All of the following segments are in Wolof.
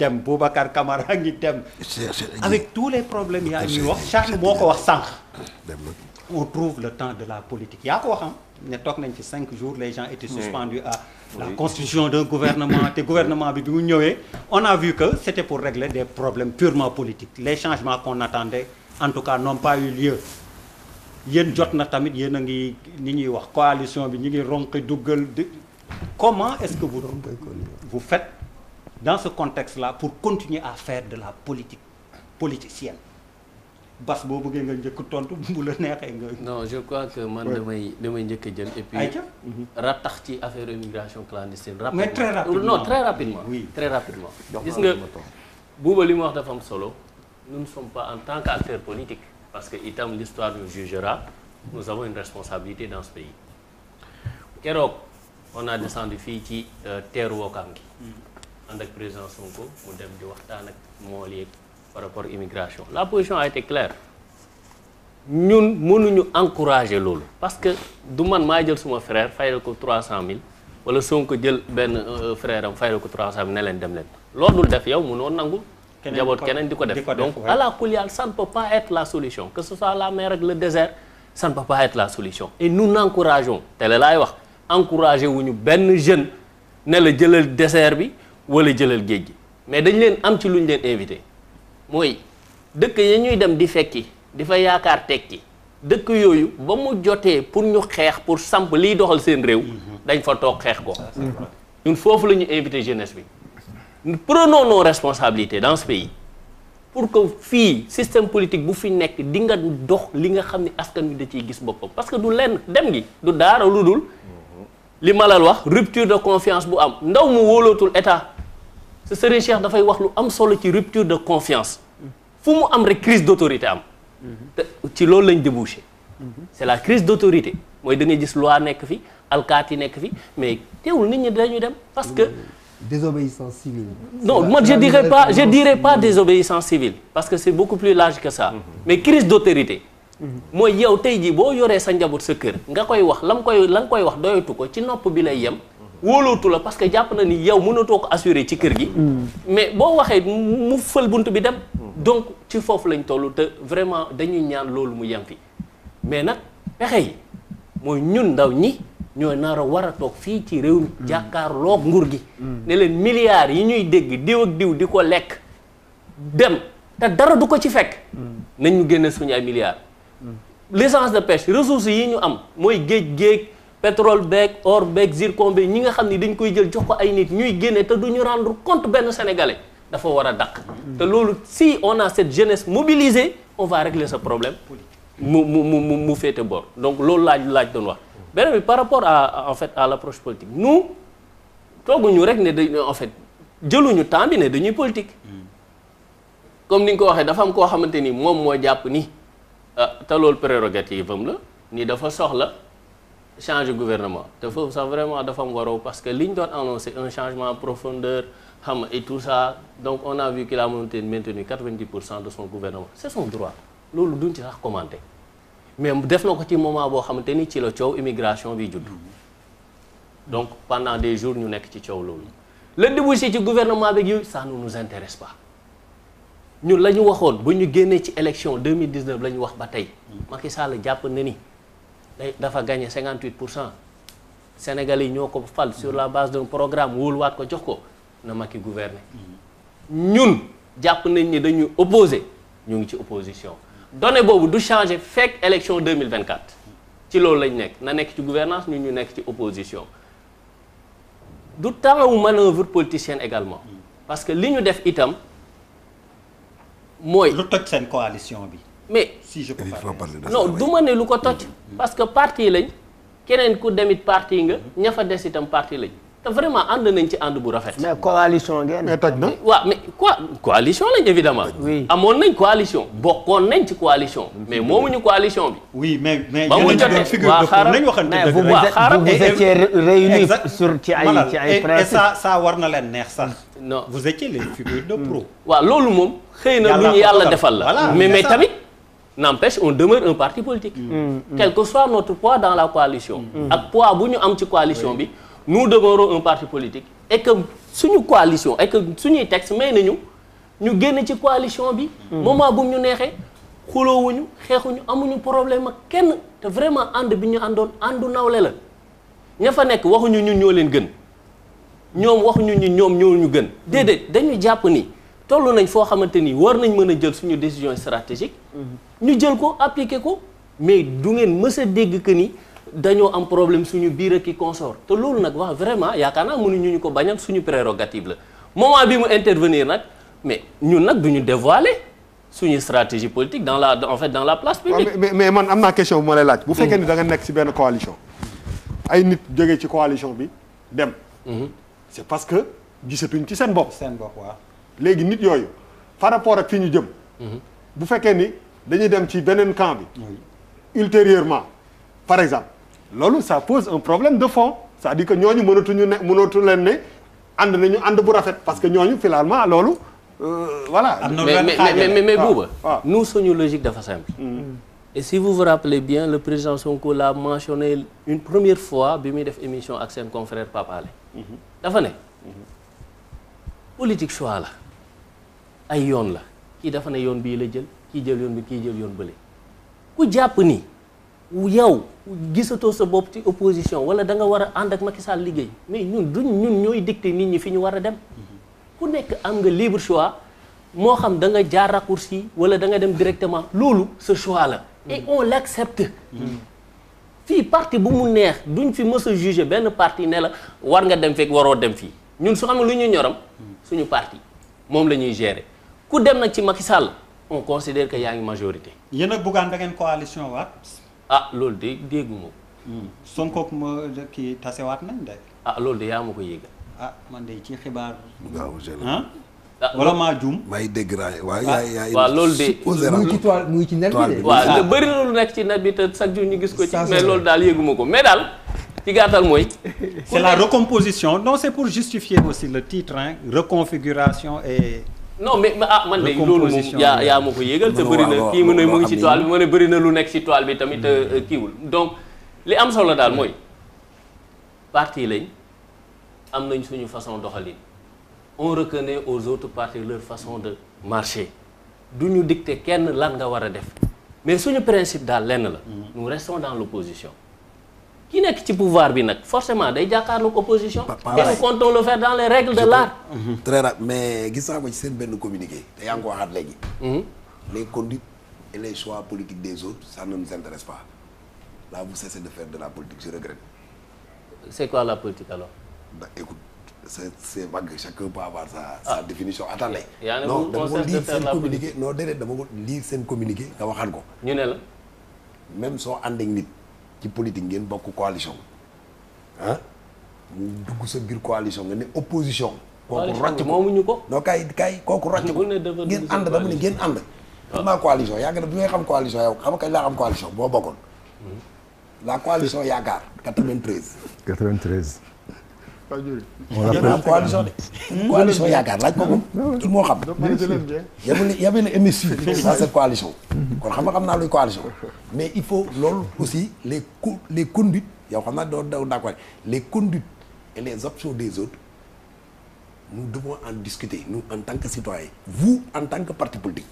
dem Boubacar Camara ngi dem. avec tous les problèmes yaa ñuy wax Charles moo ko wax sànq. on trouve le temps de la politique yaa ko wax ne toog nañ ci 5 jours les gens étaient suspendus à la constitution d'un gouvernement te gouvernement bi mu ñëwee on a vu que c'était pour régler des problèmes purement politiques les changements qu'on attendait en tout cas n'ont pas eu lieu yéen jot na tamit yéen a ngi ni ñuy wax coalition bi ñu ngi ronqi duggal comment est-ce que vous faites dans ce contexte-là pour continuer à faire de la politique politicienne Bas boo bëggee nga njëkk tontu bu la neexee nga. non je crois que man damay njëkk a jël et puis ratax ci affaire immigration clandestine. mais très rapidement non très rapidement. oui très rapidement. gis nga buuba li mu wax dafa am solo nous ne sommes pas en tant qu'acteurs politiques parce que itam l'histoire nous jugera nous avons une responsabilité dans ce pays keroog on a descendu fii ci teeru Wokam gi ànd ak président Sonko mu dem di waxtaan ak mool yeeg par rapport immigration la position a été claire ñun mënuñu encourager loolu parce que du man maa jël suma frère fayal ko 300000 wala Sonko jël benn frère am fayal ko 300000 ne leen dem leen loolu dul def yow mënoo nangu njaboot keneen di ko def donc à la kulial ça ne peut pas être la solution que ce soit la mer ak le désert ça ne peut pas être la solution et nous n'encourageons te la laay wax encourager wuñu benn jeune ne la jëlal désert bi wala jëlal géej gi mais dañ leen am ci lu ñu leen invité mooy dëkk ya ñuy dem di fekki di fa yaakaar tekki dëkk yooyu ba mu jotee pour ñu xeex pour samp liy doxal seen réew dañ fa toog xeex ko ñun foofu la ñu invité jeunesse bi prenons nos responsabilités dans ce pays pour que fii système politique bu fi nekk di nga dox li nga xam ne askan wi da ciy gis boppam parce que du lenn dem gi du daara lu dul li Malal wax rupture de confiance bu am ndaw mu wóolootul état ce Serigne Cheikh dafay wax lu am solo ci rupture de confiance fu mu am rek crise d'autorité am te ci loolu lañ débouché c'est la crise d'autorité mooy da ngay gis loi nekk fi alkaati nekk fi mais teewul nit ñi dañu dem parce que désobéissance civile. non moi je dirais pas désobéissance civile parce que c'est beaucoup plus large que ça mais crise d'autorité mooy yow tey jii boo yoree sa njaboot sa kër nga koy wax la nga koy wax doyatu ko ci nopp bi lay yem wóolootu la parce que jàpp na ni yow mënatoo ko assurer ci kër gi mais boo waxee mu fël bunt bi dem donc ci foofu lañ toll te vraiment dañuy ñaan loolu mu yem fi mais nag pexe yi mooy ñun ndaw ñi ñoo nar a war a toog fii ci réew mi jàkkaarloog nguur gi ne leen milliards yi ñuy dégg diw ak diw di ko lekk dem te dara du ko ci fekk nañ ñu génne suñu ay milliards licence de pêche ressources yi ñu am mooy géej pétrole beeg or beeg zircon beeg ñi nga xam ni dañ koy jël jox ko ay nit ñuy génne te duñu rendre compte benn sénégalais dafa war a dàq te loolu si on a cette jeunesse mobilisée on va régler ce problème mu féete bor donc loolu laaj doon wax beneen bi par rapport à en fait à l'approche politique nous tooguñu rek ne dañ en fait jëluñu temps bi ne dañuy politique comme ni nga ko waxee dafa am koo xamante ni moom moo jàpp ni te loolu prérogative am la ni dafa soxla changer gouvernement te foofu sax vraiment dafa am waroo parce que li ñu doon annoncé un changement en profondeur xam et tout ça donc on a vu qu'il a maintenu 90% de son gouvernement c'est son droit loolu duñ ci sax commenter mais def na ko ci moment boo xamante ni ci la coow immigration bi judd donc pendant des jours ñu nekk ci coow loolu le débouché ci gouvernement bi yooyu ça ne nous intéresse pas ñun la ñu waxoon ba ñu génnee ci élection 2019 la ñu wax ba tey Macky Sall jàpp na ni dafa gagné 58% Sénégalais yi ñoo ko fal sur la base d'un programme wóoluwaat ko jox ko na Macky gouverner ñun jàpp nañ ni dañuy opposé ñu ngi ci opposition donnée boobu du changer fekk élection 2024 ci loolu lañ nekk na nekk ci gouvernance ñun ñu nekk ci opposition du temps wu manœuvre politicienne également parce que li ñu def itam mooy lu toj seen coalition bi mais si je peux parler non du ma ne lu ko toj parce que parti lañ keneen ku demit parti nga ña fa des itam parti lañ te vraiment ànd nañ ci ànd bu rafet. mais coalition ngeen. mais toj na. waaw mais coalition lañ évidemment. oui amoon nañ coalition bokkoon nañ ci coalition. mais moomuñu coalition bi. oui mais ba mu jotee waa xaaral nañ waxante mais dëgg vous étiez réunis sur ci ay et ça war na leen neex sax. non vous étiez les figures de pro. waaw loolu moom xëy na lu ñu yàlla defal la. voilà mais tamit n'empêche on demeure un parti politique. quel que soit notre poids dans la coalition. ak poids bu ñu am ci coalition bi. nous demeurons un parti politique et que suñu coalition et que suñuy texte may nañu ñu génn ci coalition bi. moment bu ñu neexee xuloowuñu xeexuñu amuñu problème ak kenn te vraiment ànd bi ñu àndoon àndu nawle la ña fa nekk waxuñu ñun ñoo leen gën ñoom waxuñu ñoom ñoo ñu gën déedéet dañu jàpp ni toll nañ foo xamante ni war nañ mën a jël suñu décision stratégique. ñu jël ko appliquer ko mais du ngeen mës a dégg que ni. dañoo am problème suñu biir ak i consort te loolu nag wax vraiment yaakaar naa mënuñu ñu ko bañal suñu prérogative la moment bi mu intervenir nag mais ñun nag duñu dévoiler suñu stratégie politique dans la place publique. mais man am naa question bu ma lay laaj. bu fekkee ni da nga nekk ci benn coalition. ay nit jógee ci coalition bi dem. c'est parce que gisatuñ ci seen bopp. waaw. léegi nit yooyu par rapport ak fi ñu jëm. bu fekkee ni dañuy dem ci beneen camp bi. ultérieurement par exemple. loolu ça pose un problème de fond c'est-à-dire que ñooñu mënatu leen ne ànd nañu ànd bu rafet parce que ñooñu finalement loolu voilà. mais Bouba. nous suñu logique dafa simple. et si vous vous rappelez bien le président Sonko l'a mentionné une première fois bi muy def émission ak seen confrère Pape Alé. dafa ne. politique choix la ay yoon la kii dafa ne yoon bii la jël kii jël yoon bi kii jël yoon bële ku jàpp ni. yow gisatoo sa bopp ci opposition wala da nga war a ànd ak Macky Sall liggéey mais ñun ñooy dicter nit ñi fi ñu war a dem ku nekk am nga libre choix moo xam da nga jaar raccourci wala da nga dem directement loolu ce choix la et on l'accepte fii parti bu mu neex duñ fi mës a juger benn parti ne la war nga dem fekk waroo dem fii ñun su xam lu ñu ñoram suñu parti moom la ñuy gérer ku dem nag ci Macky Sall on considère que yaa ngi majorité. yéen ak Bougane da ngeen coalition waat. loolu de dégguma ko. Sonko ma kii tasewaat nañ de. loolu de yaa ma ko yéegal. man de ci xibaar. waaw wala maa juum. may dégg raay waaw loolu de. mu ngi ci net bi de. waaw bëri na lu nekk ci net bi te chaque jour ñu gis ko ci. mais loolu daal yéeguma ko mais daal ci gàttal mooy. c'est la recomposition non c'est pour justifier aussi le titre reconfiguration et. non mais man de loolu moom yaa ma ko yéegal te bëri na kii mu ne mu ngi ci toile bi mu ne bëri na lu nekk ci toile bi tamit kiiwul donc li am solo daal mooy parti lañ am nañ suñu façon doxalin on reconnaît aux autres partis leur façon de marcher du ñu dicter kenn lan nga war a def mais suñu principe daal lenn la nous restons dans l'opposition ki nekk ci pouvoir bi nag forcément day jàkkaarloog opposition. et nous comptons le faire dans les règles de l'art. très rapide mais gis naa ko ci seen benn communiqué te yaa ngi ko waxaat léegi. les conduites et les choix politiques des autres ça ne nous intéresse pas là vous cessez de faire de la politique je regrette. c'est quoi la politique alors. Écoute c'est vague chacun peut avoir sa définition. attendez non dama ko lire seen communiqué non déedéet dama ko lire seen communiqué nga waxaat ko. ñu ne la. même soo ànd ak nit. ci politique ngeen bokk coalition mu dugg sa biir coalition nga ne opposition. kooku rocc ko moomuñu ko. non kay kooku rocc ko ngeen ànd dama ne ngeen ànd. xam naa coalition yàgg na bi ngay xam coalition yow xam nga kañ laa xam coalition boo bokkoon. la coalition yaakaar 93. 93. ngeen am coalition de. coalition yaakaar laaj ko moom. tout moo xam. y avait le MSU dans cette coalition. kon xam naa luy coalition. mais il faut loolu aussi les conduites yow xam naa doo d'accord les conduites et les options des autres nous devons en discuter nous en tant que citoyens vous en tant que parti politique.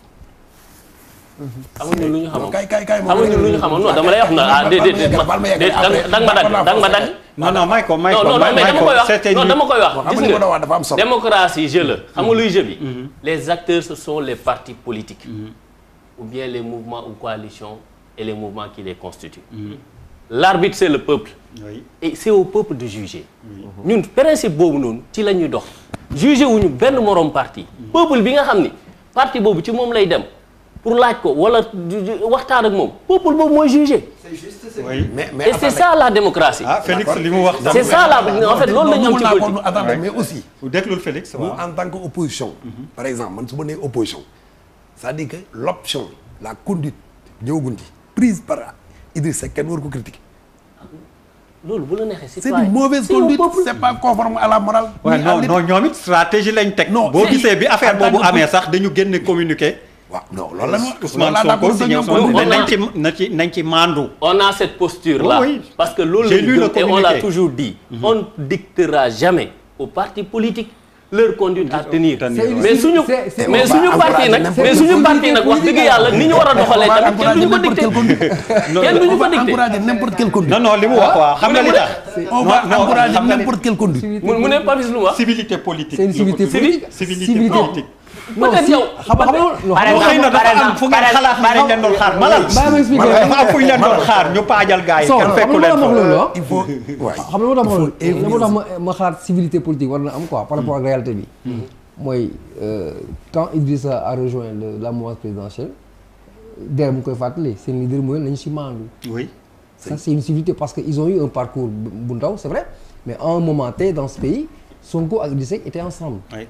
amuñu lu ñu xamoon kay amuñu lu ñu xamoon non dama lay wax na déedéet danga ma dagg non may ko dama koy wax gis nga dafa am solo démocratie jeu la xam nga luy jeu bi les acteurs ce sont les partis politiques ou bien les mouvements ou coalitions et les mouvements qui les constituent l'arbitre c'est le peuple et c'est au peuple de juger ñun principe boobu noonu ci la ñuy dox juger wuñu benn moroom parti peuple bi nga xam ni parti boobu ci moom lay dem pour laaj ko wala waxtaan ak moom peuple boobu mooy juger. c'est juste mais c'est ça la démocratie. Félix li mu wax. c'est ça la en fait loolu la ñu am ci politique. attendez mais aussi. déglul Félix nous en tant que opposition. par exemple man su ma nee opposition. c'est-à-dire que l'option la conduite ñëwaguñ ci prise par Idrissa Seck kenn war ko critiquer. loolu bu la neexee c'est une mauvaise conduite c'est pas conforme à la morale. non ñoom it stratégie lañ teg. boo gisee bi affaire boobu amee sax dañu génne communiqué. waaw non loolu la Ousmane Sonko signé nañ ci maandu. on a cette posture là parce que loolu la et on l'a toujours dit on dictera jamais aux partis politiques leur conduite à tenir. mais suñu parti nag wax dëgg yàlla ni ñu war a doxalee tamit kenn duñu ko dicté. kenn duñu ko dicté. encourager n'importe quelle conduite. non li mu wax quoi xam nga li tax. on va encourager n'importe quelle conduite. mu ne Papis lu mu wax. civilité politique. c'est une civilité politique. peut-être yow. xëy na dafa am fu ngeen xalaat ni dañ leen doon xaar malal. dafa am fu ñu leen doon xaar ñu paajal gars yi. kenn fekku leen fa il faut xam nga moo tax ma xalaat civilité politique war na am quoi par rapport ak réalité bi. mooy quand Idrissa a rejoint la mouvance présidentielle der mu koy fàttali seen leader mooy nañu si maandu. oui. ça c'est une civilité parce que ils ont eu un parcours bu ndaw c'est vrai mais à un moment T dans ce pays Sonko ak Idrissa étaient ensemble. oui.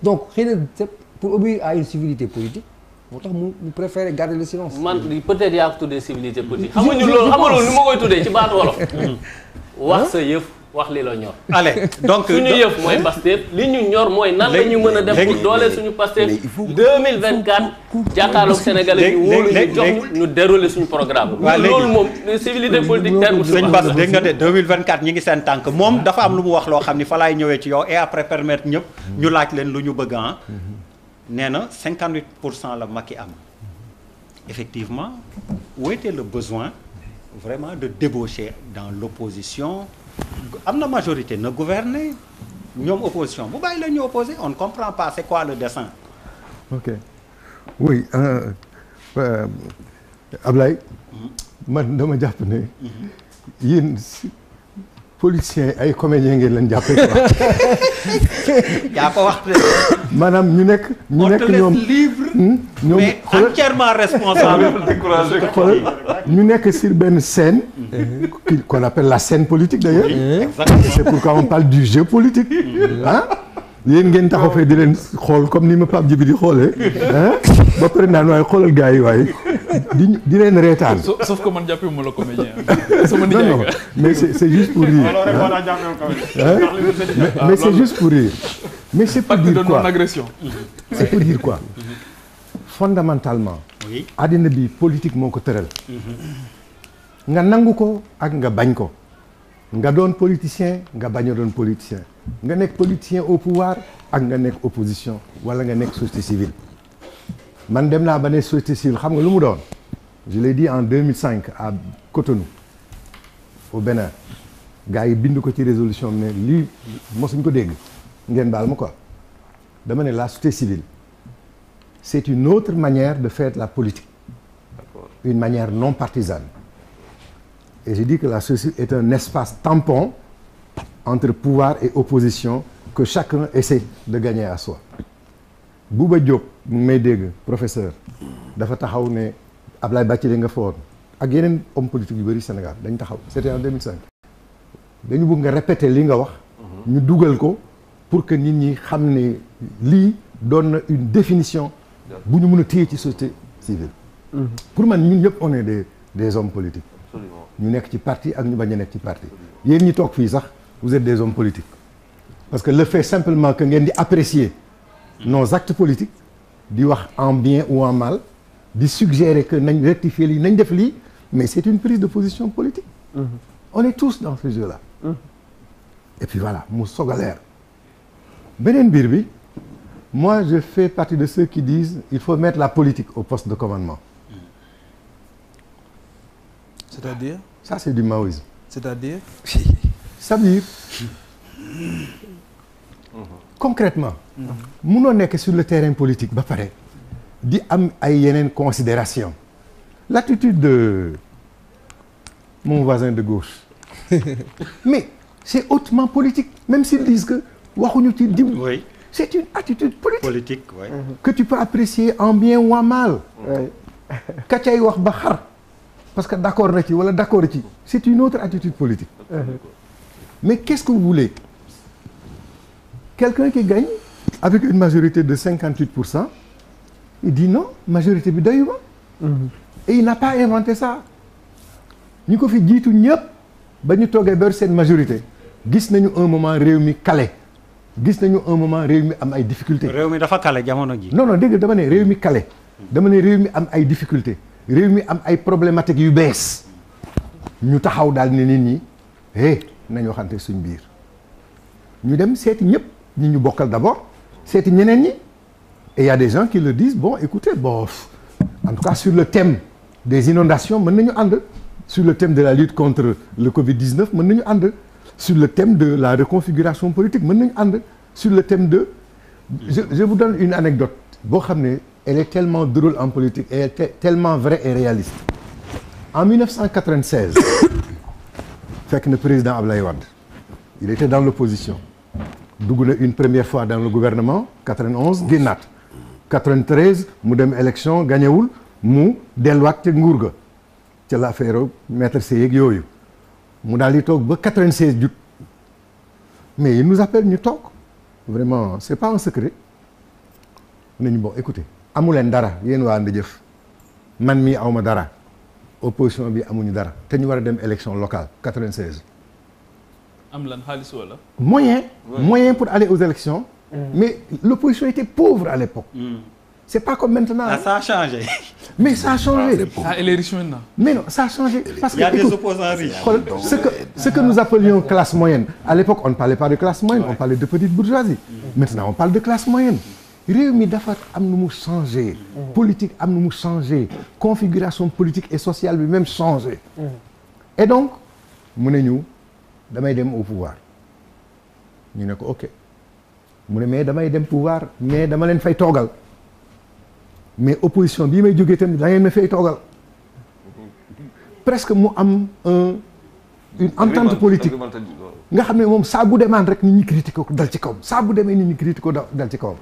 donc xëy na pour obéir à une civilité politique moo tax mu préférer garder le silence. man peut-être yaa ko tuddee civilité politique. xam nga loolu ni ma koy tuddee ci baatu wolof. wax sa yëf wax li la ñor. allez donc suñu yëf mooy Pastef li ñu ñor mooy nan la ñu mën a def pour dooleel suñu Pastef 2024 jàkkaarloog Sénégalais yi wóolu ñu jox ñu dérouler suñu programme. waaw léegi loolu moom civilité politique terme. sëñ Bass dégg nga de 2024 ñi ngi seen tànk moom dafa am lu mu wax loo xam ni fa laay ñëwee ci yow et après permettre ñëpp ñu laaj leen lu ñu bëgg ah. nee na 58% la Macky am effectivement où était le besoin vraiment de débaucher dans l'opposition am na majorité na gouverner ñoom opposition bu bàyyi la ñu opposé on ne comprend pas c'est quoi le dessein. ok oui Ablaye man dama jàpp ne yéen politiciens ay comédiens ngeen leen jàppee quoi. yaa ko wax de. maanaam ñu nekk ñoom libre. ñoom mais entièrement responsable. ñu nekk sur benn scène. qu'on appelle la scène politique d'ailleurs. Exactement. C'est pourquoi on parle du jeu politique. ah yéen ngeen taxaw fee di leen xool comme ni ma Pape Djibi di xoolee. ba pare naan waaye xoolal gars yi waaye di leen reetaan. sauf que man jàppee ma la comédien. non mais c'est juste pour rire. mais c'est juste pour rire. mais c'est pour dire quoi c'est pour dire quoi fondamentalement. oui àddina bi politique moo ko tëral. nga nangu ko ak nga bañ ko. nga doon politicien nga bañ a doon politicien. nga nekk politicien au pouvoir ak nga nekk opposition wala nga nekk société civile. man dem naa ba ne société civile xam nga lu mu doon. je l'ai dit en 2005 à Cotonou au Bénin gars yi bind ko ci résolution ne lii mosuñ ko dégg ngeen baal ma quoi dama ne la société civile c'est une autre manière de faire la politique. Une manière non partisane. Et je dis que la société est un espace tampon entre pouvoir et opposition que chacun essaie de gagner à soi. Bouba Diop mu ngi may dégg professeur dafa taxaw ne Ablaye Bathily nga foon ak yeneen homme politique yu bëri Sénégal dañ taxaw c'était en 2005 dañu bëgg nga répéter li nga wax ñu dugal ko pour que nit ñi xam ne lii doon na une définition bu ñu mën a téye ci société civile. Pour man ñun ñëpp on est des hommes politiques. ñu nekk ci parti ak ñu bañ a nekk ci parti. yéen ñi toog fii sax vous êtes des hommes politiques parce que le fait simplement que ngeen di apprécier nos actes politiques di wax en bien ou en mal di suggérer que nañ rectifier lii nañ def lii mais c'est une prise de position politique. On est tous dans ce jeu-là. Et puis voilà mu soog a leer beneen biir bi moi je fais partie de ceux qui disent il faut mettre la politique au poste de commandement. C'est-à-dire? Ça c'est du maoïsme. C'est-à-dire? Ça veut dire concrètement munoo nekk sur le terrain politique ba pare di am ay yeneen considération l'attitude de mon voisin de gauche mais c'est hautement politique même s'ils disent que waxuñu ci diw. Oui. C'est une attitude politique. Oui. Que tu peux apprécier en bien ou en mal. ka cay wax ba xar parce que d'accord na ci wala d'accord ci c'est une autre attitude politique. Mais qu'est-ce que vous voulez? Quelqu'un qui gagne avec une majorité de 58%, il dit non, majorité bi doyuma. Et il n'a pas inventé ça. ñu ko fi jiitu ñëpp ba ñu toogee ber seen majorité gis nañu un moment réew mi calé gis nañu un moment réew mi am ay difficultés. réew mi dafa calé jamono ji. non non dégg dama ne réew mi calé dama ne réew mi am ay difficultés réew mi am ay problématiques yu bees ñu taxaw daal ne nit ñi nañu waxante suñ biir ñu dem seeti ñëpp ñi ñu bokkal d'abord seeti ñeneen ñi et il y a des gens qui le disent bon écoutez bon en tout cas sur le thème des inondations mën nañu ànd sur le thème de la lutte contre le Covid-19 mën nañu ànd sur le thème de la reconfiguration politique mën nañu ànd sur le thème de je vous donne une anecdote boo xam ne elle est tellement drôle en politique et elle est tellement vraie et réaliste en 1996 fekk na président Ablaye Wade il était dans l'opposition dugg na une première fois dans le gouvernement 91 génnaat 93 mu dem élection gañewul mu delluwaat ca nguur ga ca la affaire maître Seyeg yooyu mu daal di toog ba 96 jut mais il nous appelle ñu toog vraiment c'est pas un secret nañu bon écoutez amu leen dara yéen waa And Jëf man mii awma dara opposition bi amuñu dara te ñu war a dem élection locale 96. am lan xaalis wala. moyen pour aller aux élections. Mais l'opposition était pauvre à l'époque. C'est pas comme maintenant. Ah, ça a changé. Mais ça a changé. Ah, elle est riche maintenant. Mais non, ça a changé. Parce il y a que, des opposants riches. Ce que nous appelions classe moyenne, à l'époque, on ne parlait pas de classe moyenne, on parlait de petite bourgeoisie. Maintenant, on parle de classe moyenne. réew mi dafa am nu mu changé. politique am nu mu changé. configuration politique et sociale bi même changé. Et donc mu ne ñu damay dem au pouvoir ñu ne ko ok mu ne mais damay dem pouvoir mais dama leen fay toogal mais opposition bii may jógee tamit da ngeen ma fay toogal presque mu am une entente politique nga xam ne moom saa bu demande rek nit ñi critiqué ko dal ci kawam saa bu demee nit ñi critiqué ko dal ci kawam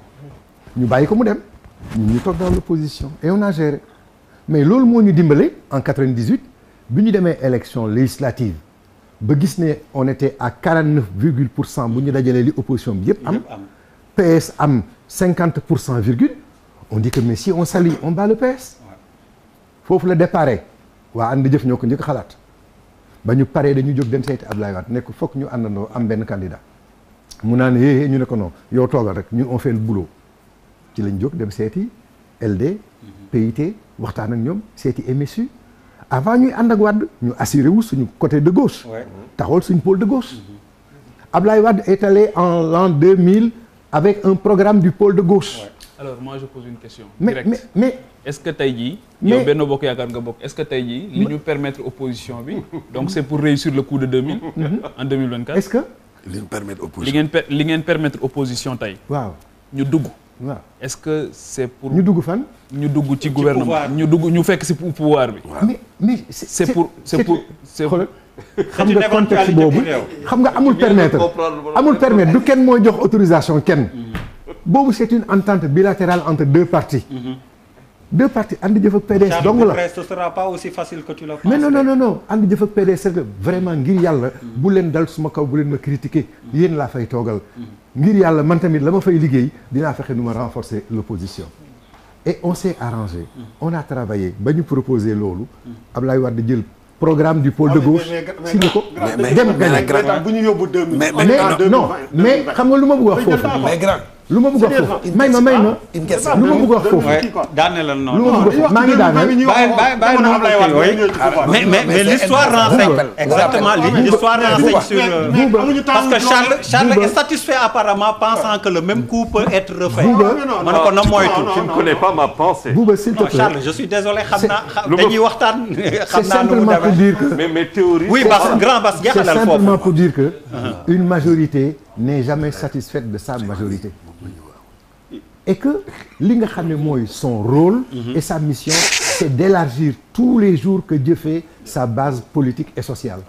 ñu bàyyi ko mu dem ñun ñu toog dans l'opposition et on a géré mais loolu moo ñu dimbale en 98 bi ñu demee élection législative ba gis ne on était à 49,% bu ñu dajalee li opposition bi yëpp am PS am 50% virgule on dit que mais si on s'allie on bat le PS foofu la déparé waa ànd jëf ñoo ko njëkk xalaat ba ñu paree dañu jóg dem seeti Abdoulaye Wade nekk fokk ñu àndandoo am benn candidat mu naan hé ñu ne ko non yow toogal rek ñun on fait le boulot ci lañ jóg dem seeti LD PIT waxtaan ak ñoom seeti MSU avant ñuy ànd ak Wade ñu assuré wu suñu côté de gauche taxawal suñu pôle de gauche Abdoulaye Wade est allé en l'an 2000 avec un programme du pôle de gauche. Alors moi je pose une question. Mais est-ce que tey jii. yow Benno Bokk Yaakaar nga bokk est-ce que tey jii li ñu permettre opposition bi. donc c'est pour réussir le coup de 2000. en 2024. est-ce que. li ñu permettre opposition li ngeen permettre opposition tey. waaw ñu dugg. waaw est-ce que c'est pour. ñu dugg fan. ñu dugg ci gouvernement ñu dugg ñu fekk ci pouvoir bi. mais c'est pour. xam nga contexte boobu xam nga amul permettre du kenn mooy jox autorisation kenn. boobu c'est une entente bilatérale entre deux partis. deux partis ànd jëf ak PDS dong la. ce sera pas aussi facile que tu le penses. mais non ànd jëf ak PDS vraiment ngir yàlla bu leen dal suma kaw bu leen ma critiquer yéen laa fay toogal. ngir yàlla man tamit la ma fay liggéey dinaa fexe nu ma renforcer l'opposition. et on s'est arrangé. on a travaillé ba ñu proposer loolu. Abdoulaye Wade jël programme du pôle de gauche. signé ko dem gagné. bu ñu yóbbu 2000. mais xam nga lu ma bëgg wax foofu. lu ma bëgg wax foofu may ma lu ma bëgg wax foofu. daaneel noonu. lu ma bëgg wax maa ngi daaneel. mais l'histoire renseigne. exactement l'histoire renseigne sur parce que Charles est satisfait apparemment pensant que le même coup peut être refait. ma ne ko na moytu. Tu ne connais pas ma pensée. Bouba s'il te plaît. Charles je suis désolé xam naa dañuy waxtaan. c'est simplement pour dire que. mais théorie. oui grand Bass jeexalal foofu. c'est simplement pour dire que. une majorité n'est jamais satisfaite de sa majorité. et que li nga xam ne mooy son rôle et sa mission c'est d'élargir tous les jours que Dieu fait sa base politique et sociale.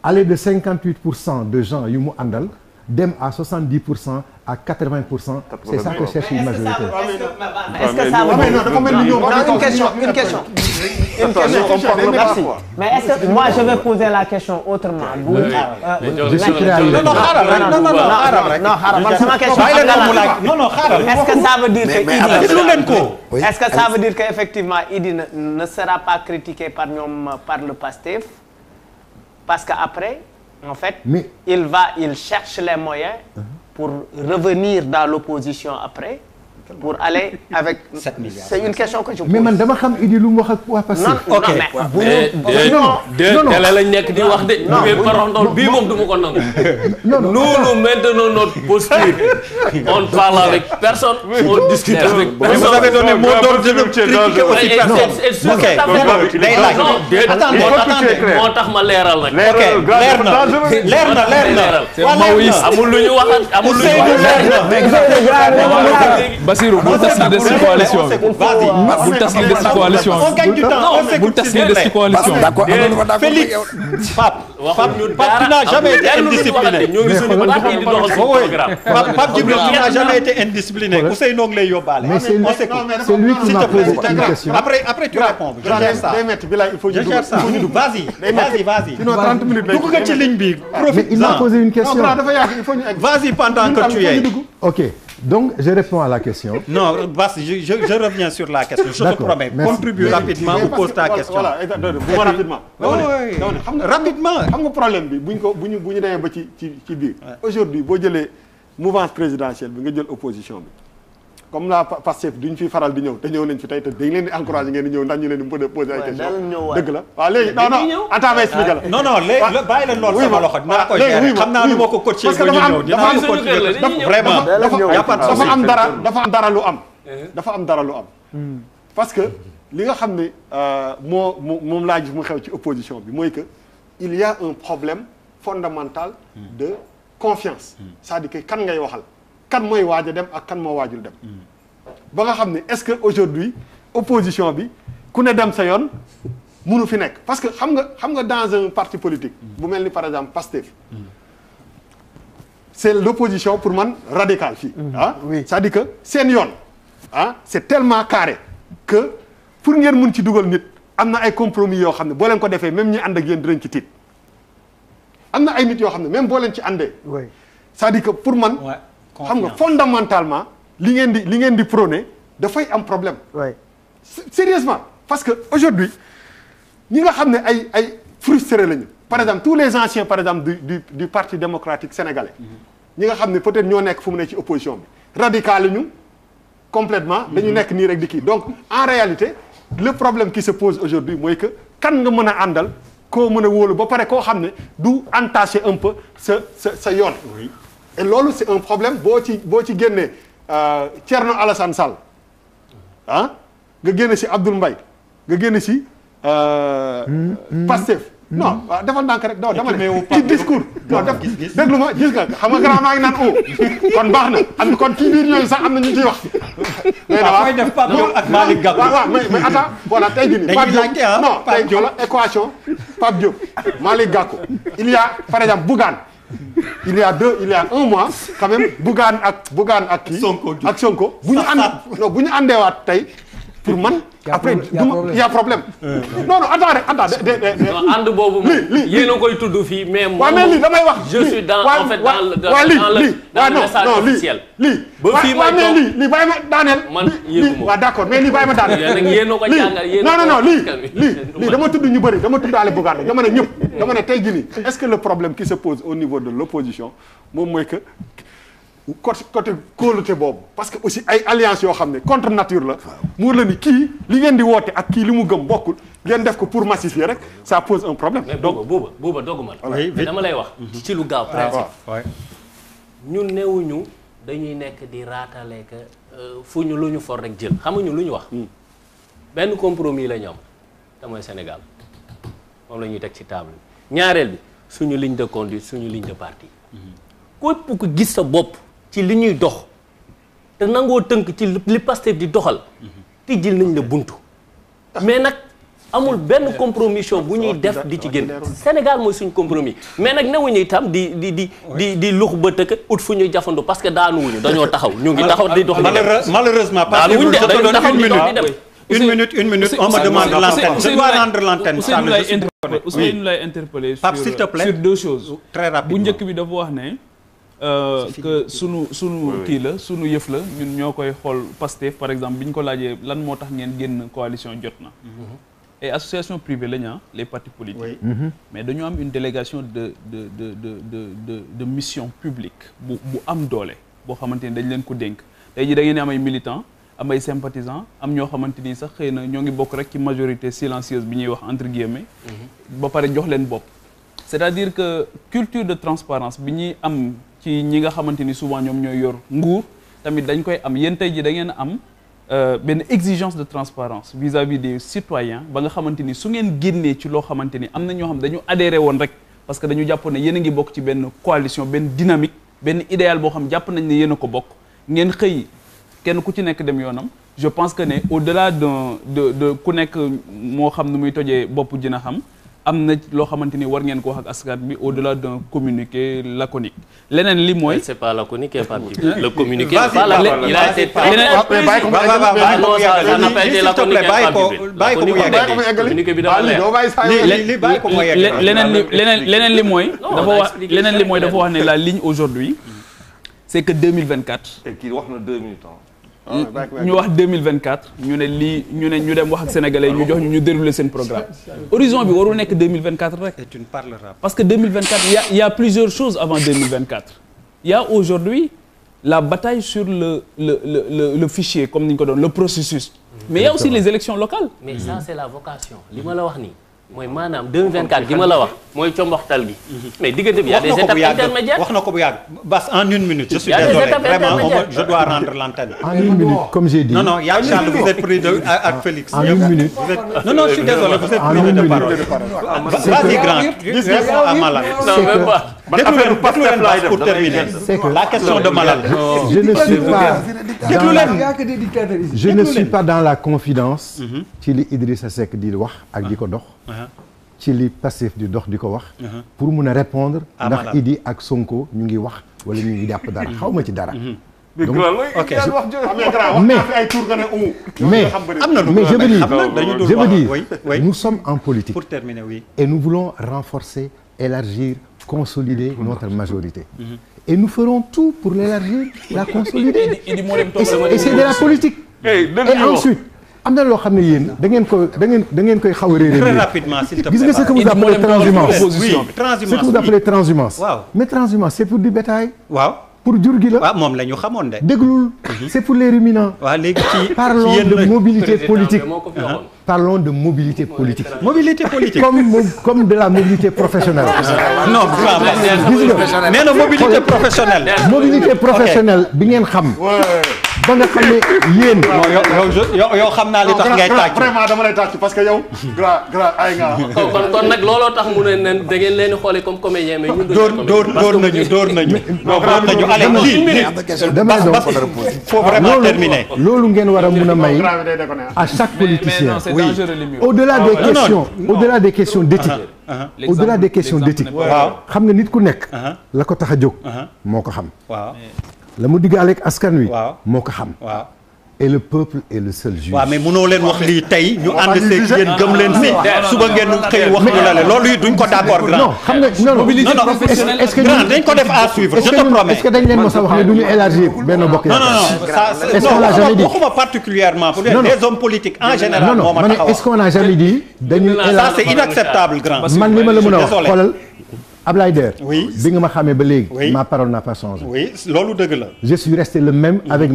Aller de 58% de gens yu mu àndal dem à 70% à 80%, c'est ça que cherche une majorité. Est-ce que ça veut dire... Une question. Merci. Mais est-ce que moi je vais poser la question autrement. Je suis prêt à y répondre. Non, est-ce que ça veut dire que est-ce que ça veut dire qu'effectivement Idy ne sera pas critiqué par le PASTEF parce qu'après en fait il cherche les moyens pour revenir dans l'opposition après pour aller avec 7 milliards. c'est une question que je pose. mais man dama xam Idi lu mu wax ak waa Pastef. non télé lañ nekk di wax de. non bu parondol bii moom du ma ko nangu. nous maintenons notre posture. on parle avec personne. on discute avec personne. vous avez donné mot d'ordre de critiquer aussi personne. ok day laaj. moo tax ma leeral nag. ok leer na. amul lu ñu waxat amul lu ñu Bassirou bul tas li des ci coalition bi. bul tas li des ci coalition bi. on gagne du temps. bul tas li des ci coalition bi. d'accord Félix Pape tu n'as jamais été indiscipliné. ñoo ngi suñu parti di doxal suñu programme. Pape Djibril tu n'as jamais été indiscipliné. Ousseynou ngi lay yóbbaale. mais c'est lui qui m'a posé une question. après tu réponds. je gère ça. je gère ça. vas-y. sinon 30 minutes lay dugg nga ci ligne bi. mais il m'a posé une question. vas-y pendant que tu es. ok donc je réponds à la question. non Bass je reviens sur la question. je te promets contribue rapidement ou pose ta question. voilà rapidement. rapidement. xam nga problème bi bu ñu demee ba ci biir. aujourd'hui boo jëlee mouvance présidentielle bi nga jël opposition bi comme la Pastef duñ fi faral di ñëw te ñëw nañ fi tey te dañ leen di encourager ngeen di ñëw ndax ñu leen di mën a poser ay questions. dëgg la waaw léegi non attends ma expliquer la. non léegi bàyyi la lool sama loxo dinaa ko gérer xam naa nu ma ko coaché ba ñu ñëw dinaa ko coaché vraiment dafa am dara lu am parce que li nga xam ne moom laa gis mu xew ci opposition bi mooy que il y a un problème fondamental de confiance c'est-à-dire que kan ngay waxal kan mooy waaj a dem ak kan moo waajul dem ba nga xam ne est-ce que aujourd'hui opposition bi ku ne dem sa yoon mënu fi nekk parce que xam nga dans un parti politique bu mel ni par exemple Pastef c'est l'opposition pour man radicale fii c'est-à-dire que seen yoon c'est tellement carré que pour ngeen mun ci dugal nit am na ay compromis yoo xam ne boo leen ko defee même ñi ànd ak yéen dinañ ci tiit am na ay nit yoo xam ne même boo leen ci àndee c'est-à-dire que pour man xam nga fondamentalement li ngeen di prôner dafay am problème sérieusement parce que aujourd'hui ñi nga xam ne ay frustrés lañu par exemple tous les anciens par exemple du parti démocratique sénégalais ñi nga xam ne peut-être ñoo nekk fu mu ne ci opposition bi radical ñu complètement dañu nekk nii rek di kii donc en réalité le problème qui se pose aujourd'hui mooy que kan nga mën a àndal koo mën a wóolu ba pare koo xam ne du entacher un peu sa yoon et loolu c'est un problème boo ci génnee Thierno Alassane Sall nga génne si Abdoul Mbaye nga génne si Pastef non waaw defal ndànk rek dama ne ci discours non def déglu ma gis nga xam nga grand maa ngi naan kon baax na am kon ci biir ñooñu sax am na ñu ciy wax koy def Pape Diop ak Malick Gakou waaw mais attends voilà tey jii nii Pape Diop non tey voilà équation Pape Diop Malick Gakou il y a par exemple Bougane il y a un mois quand même Bougane ak kii ak Sonko bu ñu àndeewaat tey pour man après il y a problème non attends rek ànd boobu moom yéen a koy tudd fii mais waaw mais lii damay wax je suis dans en fait dans le message officiel ba fii may toog lii bàyyi ma daaneel man yéegu waaw d'accord mais lii bàyyi ma daaneel yéen a ko jàngal yéen non lii dama tudd ñu bëri dama tuddaale Bougane dama ne ñëpp dama ne tey jii nii est-ce que le problème qui se pose au niveau de l'opposition moom mooy que côté kóolute boobu parce que aussi ay alliance yoo xam ne contre nature la mu la ni kii li ngeen di woote ak kii li mu gëm bokkul ngeen def ko pour massifier rek ça pose un problème. donc booba dogguma la dama lay wax ci lu gaaw principe ñun newuñu dañuy nekk di raatale que fu ñu lu ñu for rek jël xamuñu lu ñu wax benn compromis la ñu am te mooy Sénégal moom la ñuy teg ci table ñaareel bi suñu ligne de conduite suñu ligne de parti képp ku gis sa bopp ci li ñuy dox te nangoo tënk ci li Pastef di doxal tijjil nañ la buntu mais nag amul benn compromission bu ñuy def di ci génn Sénégal mooy suñ compromis mais nag newuñu itam di lux ba tëkk ut fu ñuy jafandu parce que daanuwuñu dañoo taxaw ñu ngi taxaw di dox malheureusement daanuwuñu de dañoo taxaw di dox di dem une minute on me demande l'antenne je dois rendre l'antenne Ousseynou lay interpeller sur deux choses très rapidement bu njëkk bi dafa wax ne que sunu kii la sunu yëf la ñun ñoo koy xool Pastef par exemple bi ñu ko laajee lan moo tax ngeen génn coalition jot na et association privée la ñu les partis politiques mais dañoo am une délégation de mission publique bu am doole boo xamante ni dañ leen ko dénk tey jii da ngeen am ay militants am ay sympathisants am ñoo xamante ni sax xëy na ñoo ngi bokk rek ci majorité silencieuse bi ñuy wax entre guillemets ba pare jox leen bopp c'est-à-dire que culture de transparence bi ñuy am ci ñi nga xamante ni souvent ñoom ñooy yor nguur tamit dañ koy am yéen tey jii da ngeen am benn exigence de transparence vis-à-vis des citoyens ba nga xamante ni su ngeen génnee ci loo xamante ni am na ñoo xam dañu adhéré woon rek parce que dañu jàpp ne yéen a ngi bokk ci benn coalition benn dynamique benn idéal boo xam jàpp nañ ne yéen a ko bokk ngeen xëy kenn ku ci nekk dem yoonam je pense que ne au-delà de ku nekk moo xam nu muy tojee bopp dina xam am na loo xamante ni war ngeen ko wax ak askan bi au-delà d'un communiqué laconique leneen li mooy. c'est pas laconique et pas le communiqué. pas la il a été leneen li mooy. dafa wax ne la ligne aujourd'hui c'est que 2024. et kii wax na 2 minutes. ñu wax 2024 ñu ne lii ñu dem wax ak sénégalais ñu jox ñu dérouler seen programme horizon bi warul nekk 2024 rek. et tu ne parleras pas. parce que 2024 il y a plusieurs choses avant 2024. Il y a aujourd'hui la bataille sur le fichier comme ni ñu ko doon le processus. mais il y a aussi les élections locales. mais ça c'est la vocation li ma la wax nii. mooy maanaam 2024 gi ma la wax mooy comboxtal gi. mais diggante bi y a des étapes intermédiaires. wax na ko bu yàgg Bass en 1 minute. je suis désolé vraiment je dois rendre l'antenne. En 1 minute comme j'ai dit. non yaa Charles vous êtes pris de ak Félix. En 1 minute. non je suis désolé vous êtes pris de parole. vas-y grand tu réponds à Malal. non même pas. déglu leen Bass pour terminer. la question de Malal. je ne suis pas dans la confidence. ci li Idrissa Seck di wax ak di ko dox. ci li Pastef di dox di ko wax. pour mun a répondre. ndax Idi ak Sonko ñu ngi wax wala ñu ngi jàpp dara xaw ma ci dara. donc ok mais je veux dire nous sommes en politique. pour terminer oui. et nous voulons renforcer enlargir consolider notre majorité. et nous ferons tout pour l'élargir la consolider. et c'est de la politique. et ensuite. am na loo xam ne yéen da ngeen koy xaw a réeré. très rapidement s'il te plaît. gis nga ce que vous appelez transhumance. oui transhumance ce que vous appelez transhumance. waaw mais transhumance c'est pour du bétail. waaw pour jur gi la. waaw moom la ñu xamoon de. déglul c'est pour les ruminants. waaw léegi ci parlons de mobilité politique. parlons de mobilité politique. mobilité politique. comme de la mobilité professionnelle. non nee na mobilité professionnelle. mobilité professionnelle bi ngeen xam. ba nga xam ne yéen. yow xam naa li tax ngay tàcc. vraiment dama lay tàcc parce que yow. gra ay nga. kon nag looloo tax mu ne nen da ngeen leen xoolee comme comédien mais ñun. door nañu. allez faut vraiment terminer. loolu ngeen war a mun a may à chaque politicien. au-delà des questions d'éthique. au-delà des questions d'éthique. waaw xam nga nit ku nekk. la ko tax a jóg. moo ko xam. waaw. la mu diggaale ak askan wi. waaw moo ko xam. waaw. et le peuple est le seul juge. waaw mais mënoo leen wax lii tey ñu ànd seeg yéen gëm leen si suba ngeen xëy wax ñu la loolu yi duñ ko d'accord grand. non xam nga non est-ce que grand dañ ko def à suivre je te promets. est-ce que dañ leen mos a wax ne du ñu élargir benn bokk. non est-ce qu'on l'a jamais dit waxuma particulièrement pour les hommes politiques en général. non ma ne est-ce qu'on a jamais dit. dañuy élargir ça c'est inacceptable grand. man li ma la mën a wax xoolal. Ablaye Der. oui bi nga ma xamee ba léegi. oui ma parole n'a pas changé. oui loolu dëgg la. je suis resté le même avec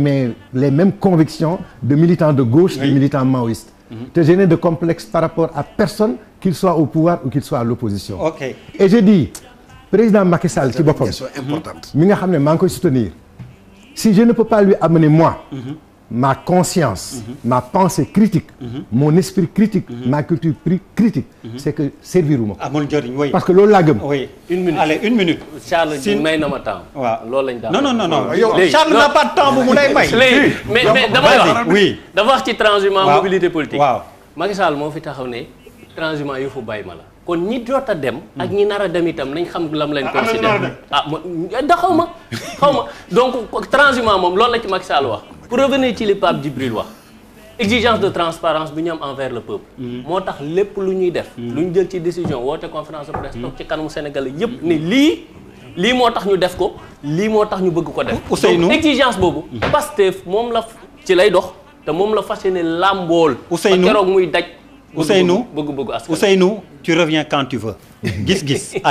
les mêmes convictions de militant de gauche et militant maoïste. te je n'ai de complexe par rapport à personne qu'il soit au pouvoir ou qu'il soit à l'opposition. ok et je dis président Macky Sall ci boppam. mi nga xam ne maa ngi koy soutenir. si je ne peux pas lui amener moi. ma conscience, ma pensée critique, mon esprit critique, ma culture critique, c'est que serviruma ko. amul njëriñ oui. parce que loolu laa gëm. oui une minute allez une minute. Charles may na ma temps. waaw loolu lañ daan. non Charles n'a pas de temps bu mu lay may. léegi mais damay wax. oui dafa wax ci transhumance mobilité politique. waaw Macky Sall moo fi taxaw ne transhumance yu fu bàyyi ma la. kon ñi jot a dem. ak ñi nar a dem itam nañ xam lam lañ considéré. xaw ma donc transhumance moom loolu la ci Macky Sall wax. pour revenir ci li Pape Djibril wax exigence de transparence bi ñu am envers le peuple. moo tax lépp lu ñuy def. lu ñu jël ci décision woote conférence de presse toog ci kanamu Sénégal yépp ne lii moo tax ñu def ko lii moo tax ñu bëgg ko def. Ousseynou donc exigence boobu. Pastef moom la ci lay dox te moom la fas yéene làmbool. Ousseynou ba keroog muy daj. Ousseynou bëgg askan. Ousseynou tu reviens quand tu veux. gis-gis.